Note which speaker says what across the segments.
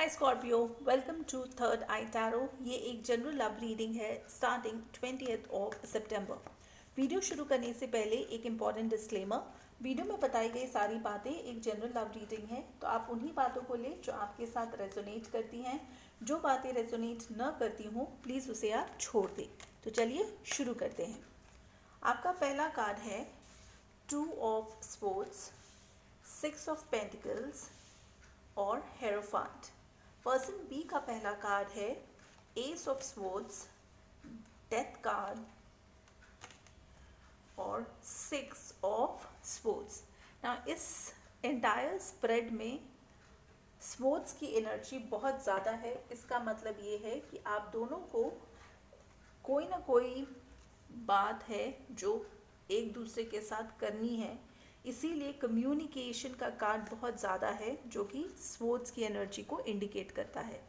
Speaker 1: Hi Scorpio, welcome to third eye tarot. ये एक general love reading है starting 20th of सितंबर। Video शुरू करने से पहले एक इम्पॉर्टेंट डिस्क्लेमर। वीडियो में बताई गई सारी बातें एक जनरल लव रीडिंग है, तो आप उन्हीं बातों को ले जो आपके साथ रेजोनेट करती हैं। जो बातें रेजोनेट न करती हों प्लीज़ उसे आप छोड़ दें। तो चलिए शुरू करते हैं। आपका पहला कार्ड है 2 ऑफ स्पोर्ट्स, 6 ऑफ पेंटिकल्स और हेरोफांट। पर्सन बी का पहला कार्ड है S of swords, death card और 6 ऑफ स्वॉर्ड्स। ना इस एंटायर स्प्रेड में स्वॉर्ड्स की एनर्जी बहुत ज़्यादा है। इसका मतलब ये है कि आप दोनों को कोई ना कोई बात है जो एक दूसरे के साथ करनी है, इसीलिए कम्युनिकेशन का कार्ड बहुत ज़्यादा है जो कि स्वॉर्ड्स की एनर्जी को इंडिकेट करता है।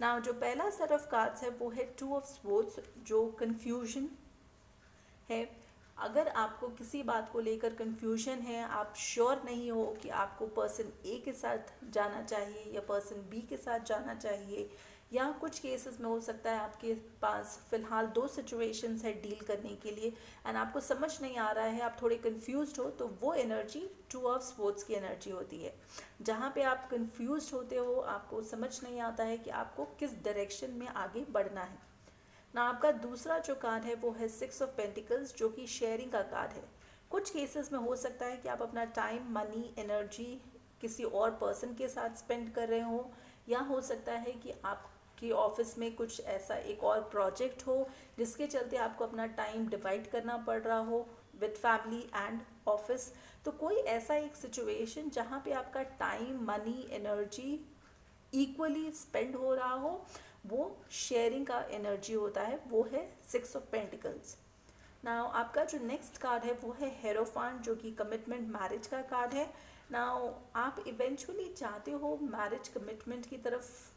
Speaker 1: ना जो पहला सेट ऑफ कार्ड्स है वो है 2 ऑफ स्वॉर्ड्स जो कन्फ्यूजन है। अगर आपको किसी बात को लेकर कन्फ्यूजन है, आप श्योर नहीं हो कि आपको पर्सन ए के साथ जाना चाहिए या पर्सन बी के साथ जाना चाहिए, या कुछ केसेस में हो सकता है आपके पास फ़िलहाल 2 सिचुएशंस है डील करने के लिए एंड आपको समझ नहीं आ रहा है, आप थोड़े कंफ्यूज्ड हो, तो वो एनर्जी 2 ऑफ स्वॉर्ड्स की एनर्जी होती है। जहाँ पे आप कंफ्यूज्ड होते हो, आपको समझ नहीं आता है कि आपको किस डायरेक्शन में आगे बढ़ना है। ना आपका दूसरा जो कार्ड है वो है 6 ऑफ पेंटिकल्स जो कि शेयरिंग का कार्ड है। कुछ केसेस में हो सकता है कि आप अपना टाइम, मनी, एनर्जी किसी और पर्सन के साथ स्पेंड कर रहे हो, या हो सकता है कि आपके ऑफिस में कुछ ऐसा एक और प्रोजेक्ट हो जिसके चलते आपको अपना टाइम डिवाइड करना पड़ रहा हो विद फैमिली एंड ऑफिस। तो कोई ऐसा एक सिचुएशन जहाँ पे आपका time, money, energy equally spend हो रहा हो, वो शेयरिंग का एनर्जी होता है, वो है 6 ऑफ पेंटिकल्स। नाउ आपका जो नेक्स्ट कार्ड है वो है हेरोफांट जो कि कमिटमेंट, मैरिज का कार्ड है। नाउ आप इवेंचुअली चाहते हो मैरिज, कमिटमेंट की तरफ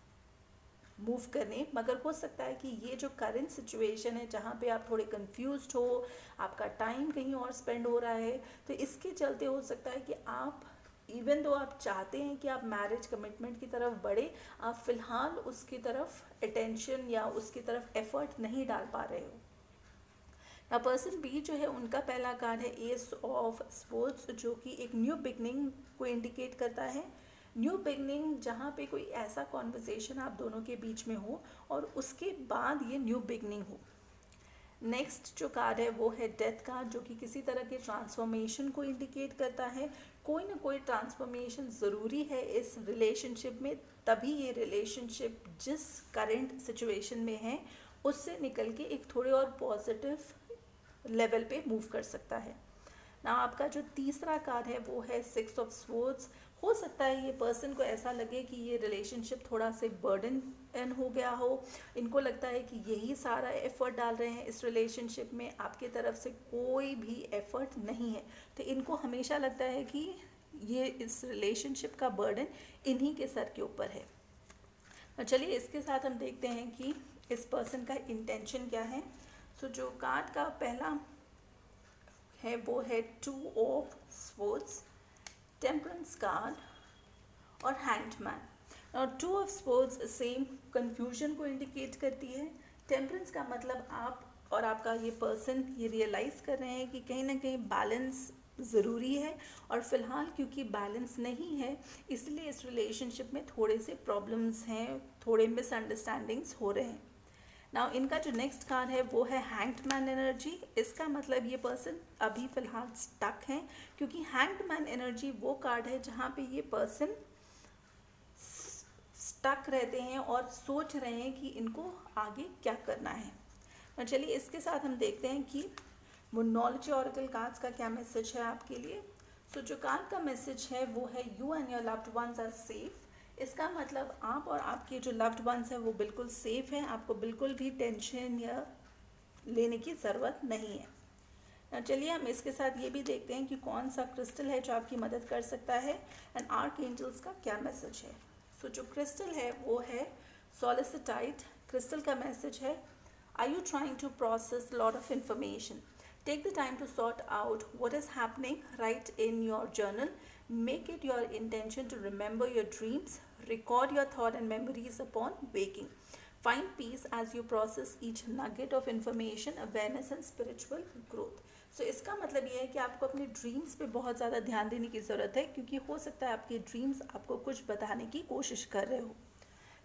Speaker 1: मूव करने, मगर हो सकता है कि ये जो करंट सिचुएशन है जहाँ पे आप थोड़े कंफ्यूज्ड हो, आपका टाइम कहीं और स्पेंड हो रहा है, तो इसके चलते हो सकता है कि आप इवन दो आप चाहते हैं कि आप मैरिज, कमिटमेंट की तरफ बढ़े, आप फिलहाल उसकी तरफ अटेंशन या उसकी तरफ एफर्ट नहीं डाल पा रहे हो। ना पर्सन बी जो है उनका पहला कार्ड है एस ऑफ स्पोर्ट्स जो कि एक न्यू बिगनिंग को इंडिकेट करता है। न्यू बिगनिंग जहाँ पे कोई ऐसा कॉन्वर्सेशन आप दोनों के बीच में हो और उसके बाद ये न्यू बिगनिंग हो। नेक्स्ट जो कार्ड है वो है डेथ कार्ड जो कि किसी तरह के ट्रांसफॉर्मेशन को इंडिकेट करता है। कोई ना कोई ट्रांसफॉर्मेशन ज़रूरी है इस रिलेशनशिप में, तभी ये रिलेशनशिप जिस करंट सिचुएशन में है उससे निकल के एक थोड़े और पॉजिटिव लेवल पे मूव कर सकता है। ना आपका जो तीसरा कार्ड है वो है 6 ऑफ स्वॉर्ड्स। हो सकता है ये पर्सन को ऐसा लगे कि ये रिलेशनशिप थोड़ा से बर्डन एन हो गया हो, इनको लगता है कि यही सारा एफर्ट डाल रहे हैं इस रिलेशनशिप में, आपके तरफ से कोई भी एफर्ट नहीं है, तो इनको हमेशा लगता है कि ये इस रिलेशनशिप का बर्डन इन्हीं के सर के ऊपर है। तो चलिए इसके साथ हम देखते हैं कि इस पर्सन का इंटेंशन क्या है। सो जो कार्ड का पहला है वो है 2 ऑफ स्वॉर्ड्स, टेम्परेंस कार्ड और हैंग्ड मैन। और 2 ऑफ स्वॉर्ड्स सेम कन्फ्यूजन को इंडिकेट करती है। टेम्परेंस का मतलब आप और आपका ये पर्सन ये रियलाइज़ कर रहे हैं कि कहीं ना कहीं बैलेंस ज़रूरी है, और फिलहाल क्योंकि बैलेंस नहीं है इसलिए इस रिलेशनशिप में थोड़े से प्रॉब्लम्स हैं, थोड़े मिसअंडरस्टैंडिंग्स हो रहे हैं। नाउ इनका जो नेक्स्ट कार्ड है वो है हैंग्ड मैन एनर्जी। इसका मतलब ये पर्सन अभी फ़िलहाल स्टक है, क्योंकि हैंग्ड मैन एनर्जी वो कार्ड है जहाँ पे ये पर्सन स्टक रहते हैं और सोच रहे हैं कि इनको आगे क्या करना है। तो चलिए इसके साथ हम देखते हैं कि वो नॉलेज ऑरेकल कार्ड्स का क्या मैसेज है आपके लिए। सो जो कार्ड का मैसेज है वो है you and your loved ones are safe. इसका मतलब आप और आपके जो लव्ड वंस हैं वो बिल्कुल सेफ़ हैं, आपको बिल्कुल भी टेंशन या लेने की ज़रूरत नहीं है। चलिए हम इसके साथ ये भी देखते हैं कि कौन सा क्रिस्टल है जो आपकी मदद कर सकता है एंड आर्कएंजल्स का क्या मैसेज है। सो जो क्रिस्टल है वो है सोलिसिटाइट। क्रिस्टल का मैसेज है, are you trying to process lot of information, take the time to sort out what is happening, write in your journal, make it your intention to remember your dreams, Record your thought and memories upon waking. Find peace as you process each nugget of information, awareness and spiritual growth. So इसका मतलब ये है कि आपको अपने dreams पे बहुत ज़्यादा ध्यान देने की ज़रूरत है, क्योंकि हो सकता है आपके ड्रीम्स आपको कुछ बताने की कोशिश कर रहे हो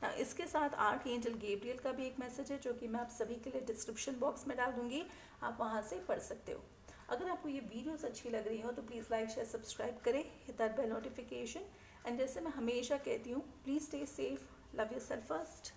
Speaker 1: ना। इसके साथ आर्क एंजल गैब्रियल का भी एक मैसेज है जो कि मैं आप सभी के लिए डिस्क्रिप्शन बॉक्स में डाल दूंगी, आप वहाँ से पढ़ सकते हो। अगर आपको ये वीडियोस अच्छी लग रही हो तो प्लीज़ लाइक शेयर सब्सक्राइब करें, hit that bell notification. And जैसे मैं हमेशा कहती हूँ, please stay safe, love yourself first.